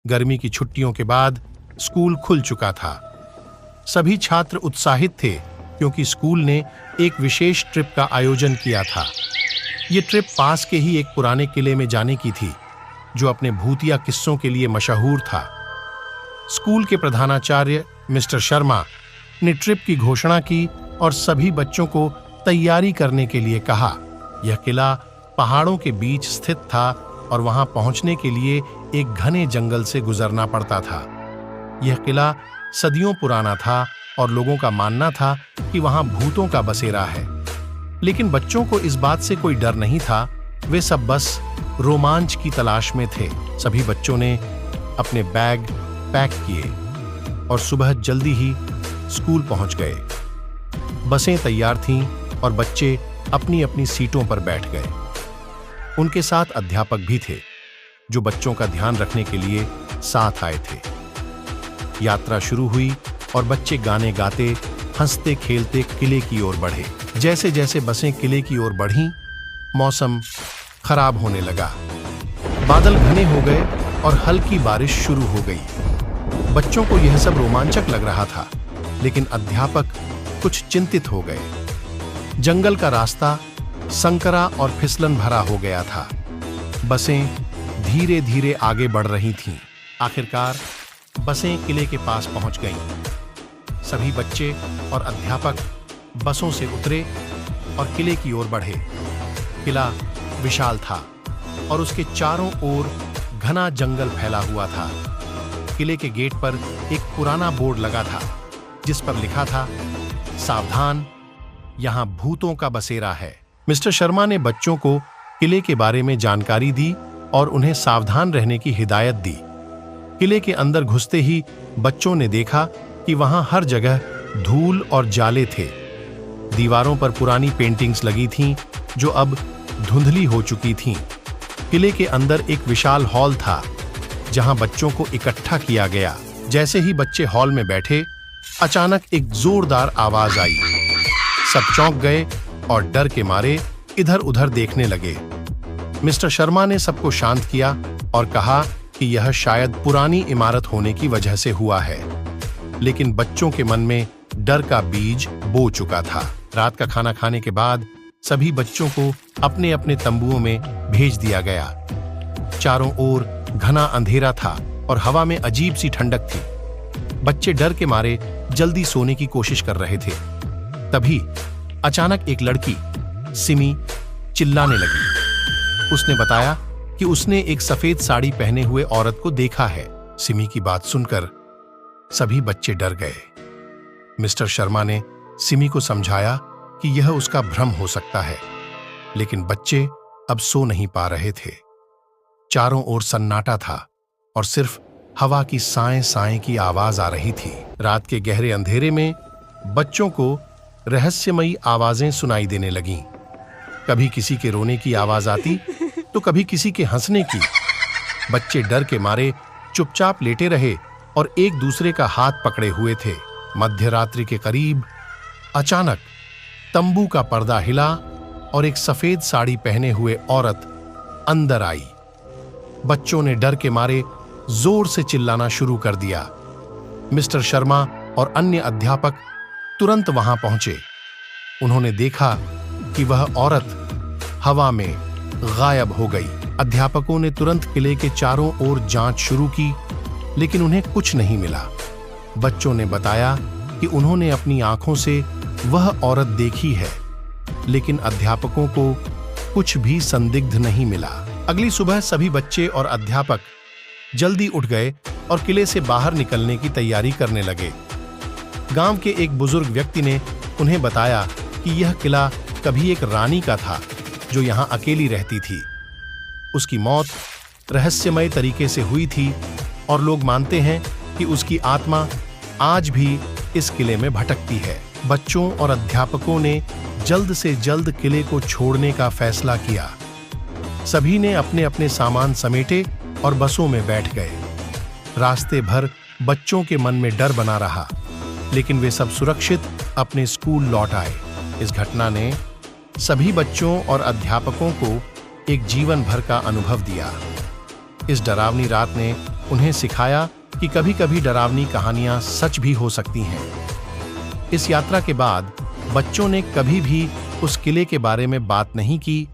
गर्मी की छुट्टियों के बाद स्कूल खुल चुका था। सभी छात्र उत्साहित थे क्योंकि स्कूल ने एक विशेष ट्रिप का आयोजन किया था। ये ट्रिप पास के ही एक पुराने किले में जाने की थी, जो अपने भूतिया किस्सों के लिए मशहूर था। स्कूल के प्रधानाचार्य मिस्टर शर्मा ने ट्रिप की घोषणा की और सभी बच्चों को तैयारी करने के लिए कहा। यह किला पहाड़ों के बीच स्थित था और वहां पहुंचने के लिए एक घने जंगल से गुजरना पड़ता था। यह किला सदियों पुराना था और लोगों का मानना था कि वहां भूतों का बसेरा है। लेकिन बच्चों को इस बात से कोई डर नहीं था। वे सब बस रोमांच की तलाश में थे। सभी बच्चों ने अपने बैग पैक किए और सुबह जल्दी ही स्कूल पहुंच गए। बसें तैयार थीं और बच्चे अपनी अपनी सीटों पर बैठ गए। उनके साथ अध्यापक भी थे, जो बच्चों का ध्यान रखने के लिए साथ आए थे। यात्रा शुरू हुई और बच्चे गाने गाते, हंसते खेलते किले की ओर बढ़े। जैसे जैसे बसें किले की ओर बढ़ीं, मौसम खराब होने लगा। बादल घने हो गए और हल्की बारिश शुरू हो गई। बच्चों को यह सब रोमांचक लग रहा था, लेकिन अध्यापक कुछ चिंतित हो गए। जंगल का रास्ता संकरा और फिसलन भरा हो गया था। बसें धीरे धीरे आगे बढ़ रही थीं। आखिरकार बसें किले के पास पहुंच गईं। सभी बच्चे और अध्यापक बसों से उतरे और किले की ओर बढ़े। किला विशाल था और उसके चारों ओर घना जंगल फैला हुआ था। किले के गेट पर एक पुराना बोर्ड लगा था, जिस पर लिखा था, सावधान, यहां भूतों का बसेरा है। मिस्टर शर्मा ने बच्चों को किले के बारे में जानकारी दी और उन्हें सावधान रहने की हिदायत दी। किले के अंदर घुसते ही बच्चों ने देखा कि वहां हर जगह धूल और जाले थे। दीवारों पर पुरानी पेंटिंग्स लगी थीं, जो अब धुंधली हो चुकी थीं। किले के अंदर एक विशाल हॉल था, जहां बच्चों को इकट्ठा किया गया। जैसे ही बच्चे हॉल में बैठे, अचानक एक जोरदार आवाज आई। सब चौंक गए और डर के मारे इधर उधर देखने लगे। मिस्टर शर्मा ने सबको शांत किया और कहा कि यह शायद पुरानी इमारत होने की वजह से हुआ है। लेकिन बच्चों के मन में डर का बीज बो चुका था। रात का खाना खाने के बाद सभी बच्चों को अपने अपने तंबुओं में भेज दिया गया। चारों ओर घना अंधेरा था और हवा में अजीब सी ठंडक थी। बच्चे डर के मारे जल्दी सोने की कोशिश कर रहे थे। तभी अचानक एक लड़की, सिमी, चिल्लाने लगी। उसने बताया कि उसने एक सफेद साड़ी पहने हुए औरत को देखा है। सिमी की बात सुनकर सभी बच्चे डर गए। मिस्टर शर्मा ने सिमी को समझाया कि यह उसका भ्रम हो सकता है, लेकिन बच्चे अब सो नहीं पा रहे थे। चारों ओर सन्नाटा था और सिर्फ हवा की साएं साएं की आवाज आ रही थी। रात के गहरे अंधेरे में बच्चों को रहस्यमयी आवाजें सुनाई देने लगीं। कभी किसी के रोने की आवाज आती तो कभी किसी के हंसने की। बच्चे डर के मारे चुपचाप लेटे रहे और एक दूसरे का हाथ पकड़े हुए थे। मध्य रात्रि के करीब अचानक तंबू का पर्दा हिला और एक सफेद साड़ी पहने हुए औरत अंदर आई। बच्चों ने डर के मारे जोर से चिल्लाना शुरू कर दिया। मिस्टर शर्मा और अन्य अध्यापक तुरंत वहां पहुंचे। उन्होंने देखा कि वह औरत हवा में गायब हो गई। अध्यापकों ने तुरंत किले के चारों ओर जांच शुरू की, लेकिन उन्हें कुछ नहीं मिला। बच्चों ने बताया कि उन्होंने अपनी आंखों से वह औरत देखी है, लेकिन अध्यापकों को कुछ भी संदिग्ध नहीं मिला। अगली सुबह सभी बच्चे और अध्यापक जल्दी उठ गए और किले से बाहर निकलने की तैयारी करने लगे। गांव के एक बुजुर्ग व्यक्ति ने उन्हें बताया कि यह किला कभी एक रानी का था, जो यहां अकेली रहती थी। उसकी मौत रहस्यमय तरीके से हुई थी और लोग मानते हैं कि उसकी आत्मा आज भी इस किले में भटकती है। बच्चों और अध्यापकों ने जल्द से जल्द किले को छोड़ने का फैसला किया। सभी ने अपने अपने सामान समेटे और बसों में बैठ गए। रास्ते भर बच्चों के मन में डर बना रहा, लेकिन वे सब सुरक्षित अपने स्कूल लौट आए। इस घटना ने सभी बच्चों और अध्यापकों को एक जीवन भर का अनुभव दिया। इस डरावनी रात ने उन्हें सिखाया कि कभी-कभी डरावनी कहानियां सच भी हो सकती हैं। इस यात्रा के बाद बच्चों ने कभी भी उस किले के बारे में बात नहीं की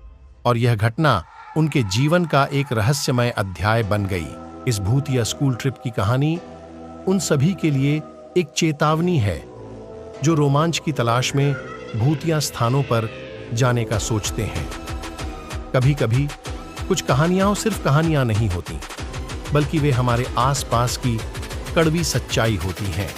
और यह घटना उनके जीवन का एक रहस्यमय अध्याय बन गई। इस भूतिया स्कूल ट्रिप की कहानी उन सभी के लिए एक चेतावनी है जो रोमांच की तलाश में भूतिया स्थानों पर जाने का सोचते हैं। कभी-कभी कुछ कहानियां सिर्फ कहानियां नहीं होती, बल्कि वे हमारे आसपास की कड़वी सच्चाई होती हैं।